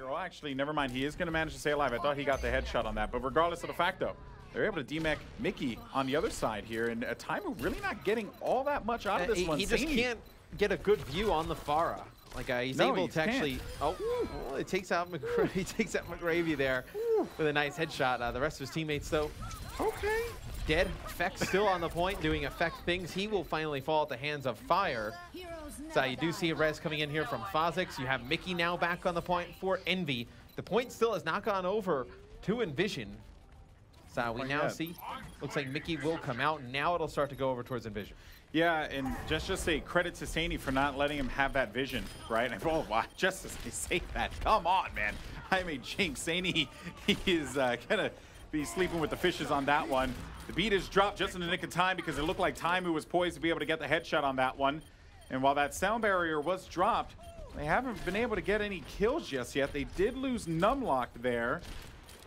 Oh, actually, never mind. He is going to manage to stay alive. I thought he got the headshot on that. But regardless of the fact, though, they're able to demech Mickie on the other side here. And Taimou really not getting all that much out of this one. He just can't get a good view on the Pharah. Like he's able to actually. Oh, well, it takes out McCree. He takes out McCree there with a nice headshot. The rest of his teammates, though, okay. Dead. Effect still on the point, doing effect things. He will finally fall at the hands of Fire. So you do see a res coming in here from FaZe. You have Mickie now back on the point for Envy. The point still has not gone over to EnVision. So we now see, looks like Mickie will come out, and now it'll start to go over towards EnVision. Yeah, and just a credit to Saini for not letting him have that vision, right? Oh, wow, just as they say that, come on, man. I mean, Jinx, Saini, he is gonna be sleeping with the fishes on that one. The beat is dropped just in the nick of time because it looked like Taimou was poised to be able to get the headshot on that one. And while that sound barrier was dropped, they haven't been able to get any kills just yet. They did lose Numlock there.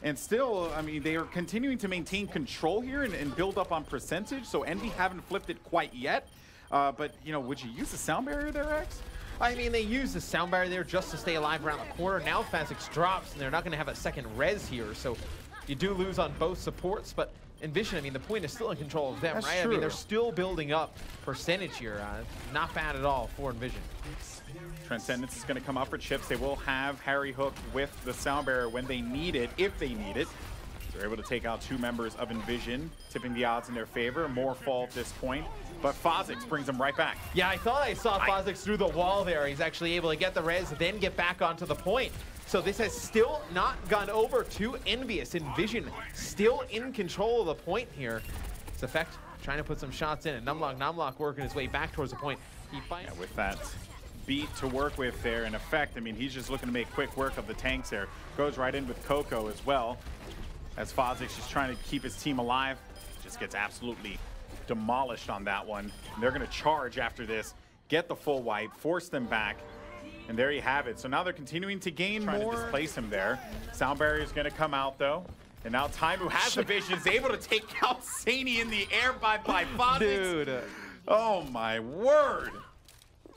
And still, I mean, they are continuing to maintain control here and build up on percentage. So Envy haven't flipped it quite yet. But, you know, would you use the sound barrier there, X? I mean, they use the sound barrier there just to stay alive around the corner. Now FaZe drops, and they're not going to have a second res here. So you do lose on both supports, but EnVision, I mean, the point is still in control of them, right? True. I mean, they're still building up percentage here. Not bad at all for EnVision. Transcendence is going to come up for chips. They will have Harry Hook with the sound barrier when they need it, if they need it. They're able to take out 2 members of EnVision, tipping the odds in their favor. More fall at this point, but FaZe brings them right back. Yeah, I thought I saw FaZe through the wall there. He's actually able to get the res, then get back onto the point. So this has still not gone over to EnVyUs. EnVision still in control of the point here. It's Effect trying to put some shots in, and Numlock working his way back towards the point. He finds with that beat to work with there in Effect. I mean, he's just looking to make quick work of the tanks there. Goes right in with Coco as well. As FaZe just trying to keep his team alive. Just gets absolutely demolished on that one. And they're going to charge after this, get the full wipe, force them back. And there you have it. So now they're continuing to gain more. Trying to displace him there. Sound barrier is going to come out, though. And now Taimou has the vision, is able to take out Saini in the air by FaZe. Dude. Oh, my word.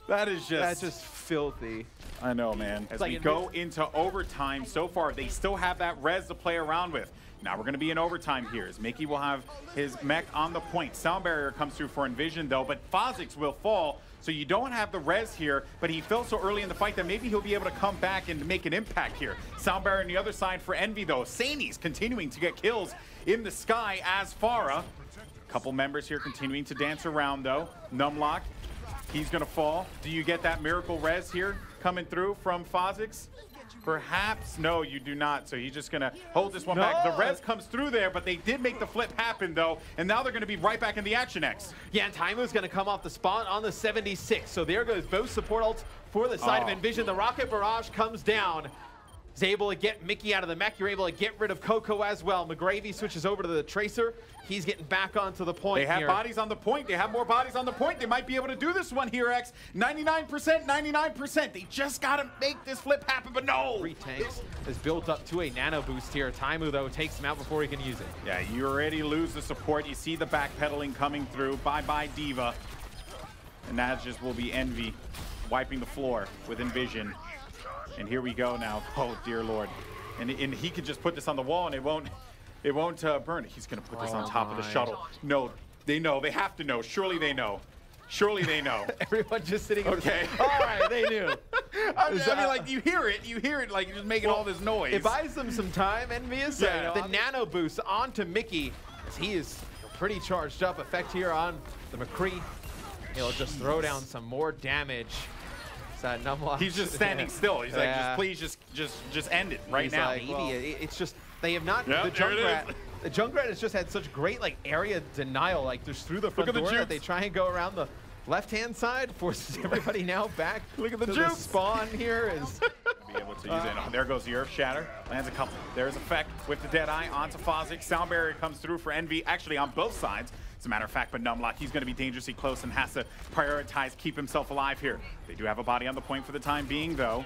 That is just... That's just filthy. I know, man. As we go into overtime, so far, they still have that res to play around with. Now we're going to be in overtime here, as Mickie will have his mech on the point. Sound barrier comes through for EnVision, though, but FaZe will fall. So you don't have the res here, but he fell so early in the fight that maybe he'll be able to come back and make an impact here. Sound barrier on the other side for Envy, though. Saini's continuing to get kills in the sky as Pharah. Couple members here continuing to dance around, though. Numlock, he's going to fall. Do you get that miracle res here coming through from FaZe? Perhaps. No, you do not. So he's just going to hold this one back. The res comes through there, but they did make the flip happen, though. And now they're going to be right back in the action, X. Yeah, and Taimou's going to come off the spawn on the 76. So there goes both support ults for the side of EnVision. The rocket barrage comes down. He's able to get Mickie out of the mech. You're able to get rid of Coco as well. McCree switches over to the Tracer. He's getting back onto the point. They have bodies on the point. They have more bodies on the point. They might be able to do this one here, X. 99%, 99%. They just got to make this flip happen, but no. 3 tanks is built up to a nano boost here. Taimou, though, takes him out before he can use it. Yeah, you already lose the support. You see the backpedaling coming through. Bye-bye, D.Va. And that just will be Envy wiping the floor with EnVision. And here we go now. Oh, dear Lord. And he could just put this on the wall and it won't burn. He's going to put this on top of the shuttle. No, they know. They have to know. Surely they know. Surely they know. Everyone just sitting okay. All right, they knew. I mean, like, you hear it like just making all this noise. It buys them some time, EnVyUs. Yeah. The nano boost onto Mickie, as he is pretty charged up. Effect here on the McCree. He'll just throw down some more damage. He's just standing still. He's like, just please, just end it right now. Like, well, it's just they have not. Yep, the Junkrat has just had such great area denial. Like just through the front door, they try and go around the left-hand side, forces everybody now back. Look at the juke. The spawn here is be able to use it. Oh, there goes the Earth Shatter. Lands a couple. There's Effect with the Deadeye onto FaZe. Sound barrier comes through for Envy. Actually, on both sides. As a matter of fact, but Numlock, he's going to be dangerously close and has to prioritize, keep himself alive here. They do have a body on the point for the time being, though.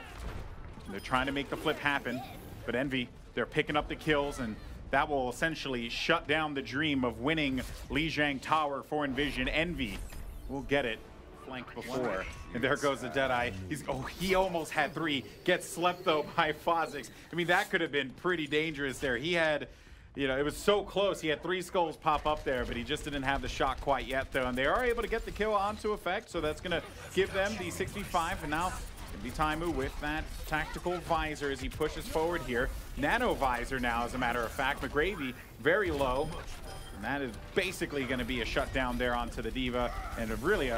They're trying to make the flip happen. But Envy, they're picking up the kills, and that will essentially shut down the dream of winning Lijiang Tower for EnVision. Envy will get it. flank before. And there goes the Deadeye. He almost had 3. Gets slept though by FaZe. I mean, that could have been pretty dangerous there. He had, you know, it was so close. He had 3 skulls pop up there, but he just didn't have the shot quite yet though. And they are able to get the kill onto Effect, so that's gonna give them the 65. And now it'll be Taimou with that tactical visor as he pushes forward here. Nano visor now, as a matter of fact. McCree very low. And that is basically going to be a shutdown there onto the D.Va, and a really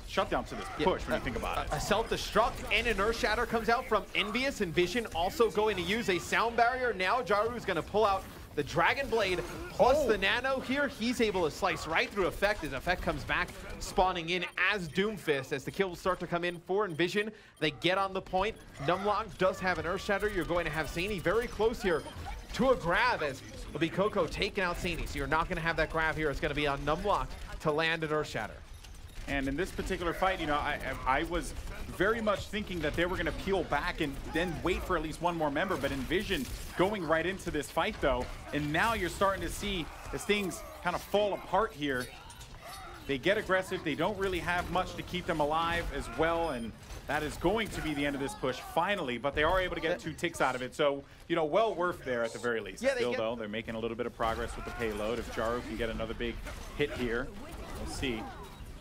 shutdown to this push when you think about it. A self-destruct and an Earth Shatter comes out from EnVyUs. EnVision also going to use a sound barrier. Now Jaru's going to pull out the Dragon Blade plus the Nano here. He's able to slice right through Effect as Effect comes back, spawning in as Doomfist as the kills start to come in for EnVision. They get on the point. Numlock does have an Earth Shatter. You're going to have Zany very close here to a grab as it'll be Coco taking out Zany. So you're not going to have that grab here. It's going to be on Numlock to land an Earth Shatter. And in this particular fight, you know, I was very much thinking that they were going to peel back and then wait for at least one more member. But EnVision going right into this fight, though. And now you're starting to see as things kind of fall apart here. They get aggressive. They don't really have much to keep them alive as well. And that is going to be the end of this push finally. But they are able to get 2 ticks out of it. So, you know, well worth there at the very least. Yeah, still, though, they're making a little bit of progress with the payload. If Jaru can get another big hit here, we'll see.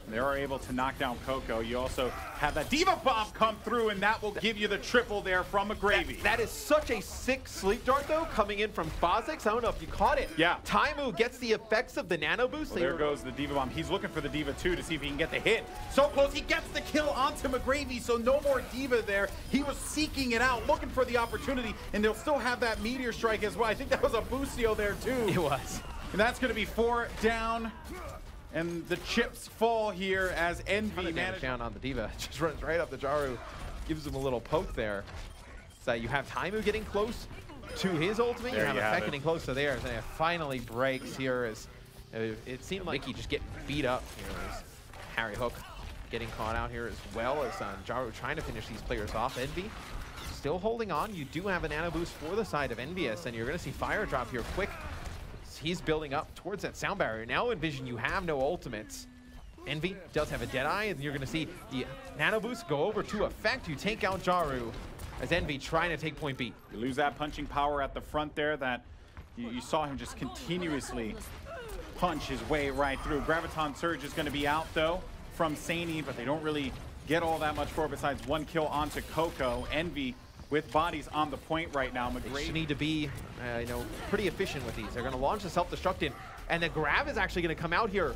They are able to knock down Coco. You also have that D.Va bomb come through, and that will give you the triple there from McCree. That is such a sick sleep dart, though, coming in from FaZe. I don't know if you caught it. Yeah. Taimou gets the effects of the nano boost. Well, there goes the D.Va bomb. He's looking for the D.Va, too, to see if he can get the hit. So close. He gets the kill onto McCree, so no more D.Va there. He was seeking it out, looking for the opportunity, and they'll still have that meteor strike as well. I think that was a boostio there, too. It was. And that's going to be 4 down. And the chips fall here as Envy manages down on the D.Va. Just runs right up the Jaru, gives him a little poke there. So you have Taimou getting close to his ultimate. You have Effect getting close to theirs, and it finally breaks here as it seemed like Mickie just getting beat up here as Harry Hook getting caught out here as well as Jaru trying to finish these players off. Envy still holding on. You do have a nano boost for the side of EnVyUs, and you're going to see Fire drop here quick. He's building up towards that sound barrier. Now EnVision, you have no ultimates. Envy does have a Deadeye, and you're going to see the nano boost go over to Effect. You take out Jaru as Envy trying to take point B. You lose that punching power at the front there that you saw him just continuously punch his way right through. Graviton Surge is going to be out, though, from Zany, but they don't really get all that much for it besides 1 kill onto Coco. Envy with bodies on the point right now. They need to be, you know, pretty efficient with these. They're going to launch the self-destruct in, and the grab is actually going to come out here.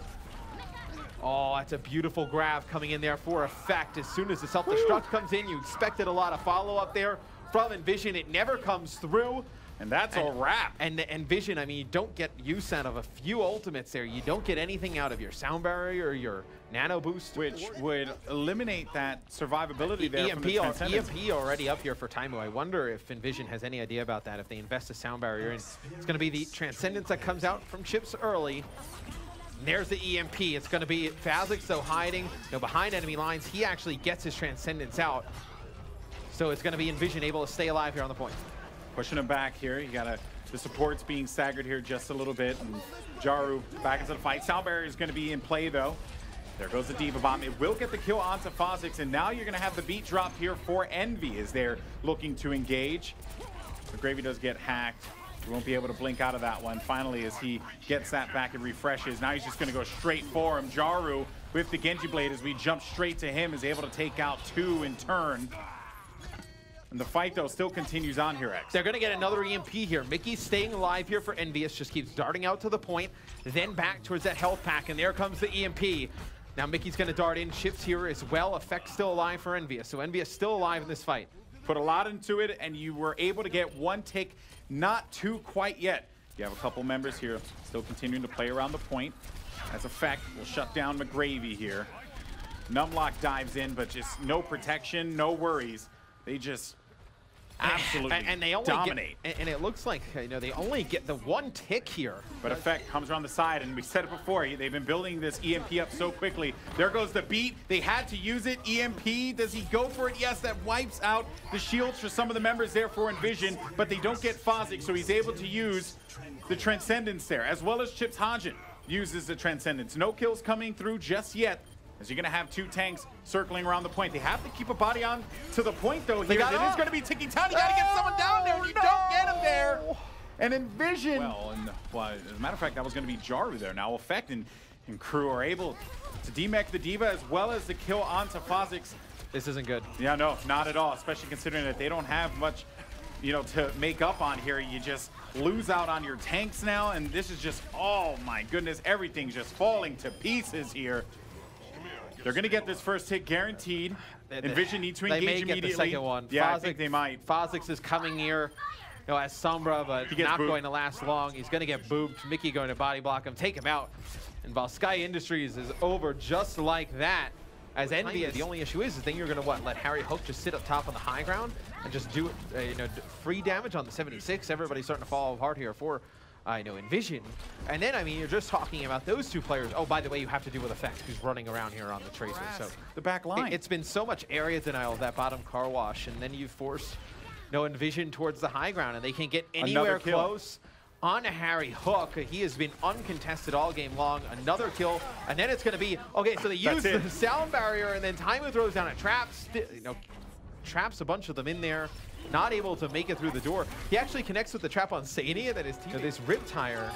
Oh, that's a beautiful grab coming in there for Effect. As soon as the self-destruct comes in, you expected a lot of follow-up there from EnVision. It never comes through. And that's a wrap. And EnVision, I mean, you don't get use out of a few ultimates there. You don't get anything out of your sound barrier or your nano boost. Which would eliminate that survivability there from the Transcendence. EMP already up here for Taimou. I wonder if EnVision has any idea about that, if they invest a sound barrier. And it's going to be the Transcendence that comes out from chips early. And there's the EMP. It's going to be FaZe, so hiding behind enemy lines. He actually gets his Transcendence out. So it's going to be EnVision able to stay alive here on the point. Pushing him back here. You got the support's being staggered here just a little bit. And Jaru back into the fight. Sound barrier is going to be in play, though. There goes the D.Va bomb. It will get the kill onto FaZe, and now you're going to have the beat drop here for Envy as they're looking to engage. McCree does get hacked. He won't be able to blink out of that one. Finally, as he gets that back and refreshes, now he's just going to go straight for him. Jaru with the Genji Blade as we jump straight to him is able to take out 2 in turn. And the fight, though, still continues on here, X. They're going to get another EMP here. Mickey's staying alive here for EnVyUs, just keeps darting out to the point, then back towards that health pack, and there comes the EMP. Now Mickey's going to dart in, chips here as well. Effect still alive for EnVyUs, so EnVyUs still alive in this fight. Put a lot into it, and you were able to get 1 tick, not 2 quite yet. You have a couple members here still continuing to play around the point. As Effect will shut down McCree here. Numlock dives in, but just no protection, no worries. They just absolutely and they only dominate. And it looks like, you know, they only get the 1 tick here. But Effect comes around the side, and we said it before, they've been building this EMP up so quickly. There goes the beat. They had to use it. EMP, does he go for it? Yes, that wipes out the shields for some of the members there for EnVision, but they don't get FaZe, so he's able to use the Transcendence there, as well as Chips Hajin uses the Transcendence. No kills coming through just yet. As you're going to have 2 tanks circling around the point. They have to keep a body on to the point, though. Here, it is going to be ticking time. You got to get someone down there, and you don't get him there. And EnVision. Well, as a matter of fact, that was going to be Jaru there. Now, Effect and Crew are able to demech the D.Va as well as the kill onto FaZe. This isn't good. Yeah, no, not at all, especially considering that they don't have much, you know, to make up on here. You just lose out on your tanks now, and this is just, oh my goodness, everything's just falling to pieces here. They're going to get this first hit guaranteed. EnVision needs to engage immediately. They may get the second one. Yeah, I think they might. FaZe is coming here, you know, as Sombra, but not going to last long. He's going to get booped. Mickie going to body block him, take him out. And Sky Industries is over just like that. As EnVy, the only issue is then you're going to let Harry Hook just sit up top on the high ground and just do you know, free damage on the 76. Everybody's starting to fall apart here for EnVision. And then, I mean, you're just talking about those 2 players. Oh, by the way, you have to deal with Effect, who's running around here on the Tracer. So the back line. It's been so much area denial of that bottom car wash, and then you force EnVision towards the high ground, and they can't get anywhere close on Harry Hook. He has been uncontested all game long. Another kill, and then it's going to be, okay, so they use the sound barrier, and then Taimou throws down a trap, traps a bunch of them in there, not able to make it through the door. He actually connects with the trap on Sadie, and then his team, this rip tire.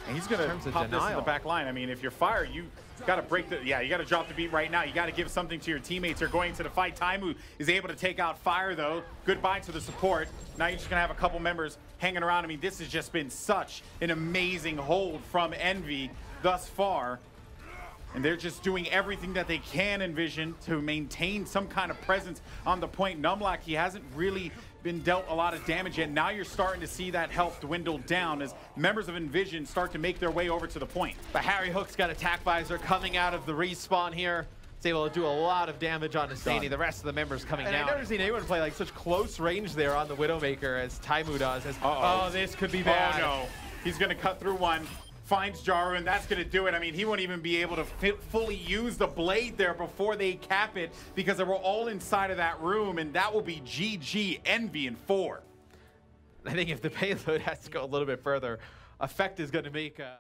And he's going to pop this in the back line. I mean, if you're Fire, you got to break the, you got to drop the beat right now. You got to give something to your teammates. They're going to the fight. Taimou is able to take out Fire, though. Goodbye to the support. Now you're just going to have a couple members hanging around. I mean, this has just been such an amazing hold from EnVy thus far. And they're just doing everything that they can, EnVision, to maintain some kind of presence on the point. Numlock, he hasn't really been dealt a lot of damage yet. Now you're starting to see that health dwindle down as members of EnVision start to make their way over to the point. But Harry Hook's got attack visor coming out of the respawn here. It's able to do a lot of damage on Husseini. The rest of the members coming down. I've never seen anyone play like such close range there on the Widowmaker as Taimou does. Oh, this could be bad. Oh no, he's gonna cut through one. Finds Jaru, and that's going to do it. I mean, he won't even be able to fully use the blade there before they cap it because they were all inside of that room, and that will be GG EnVy in 4. I think if the payload has to go a little bit further, Effect is going to make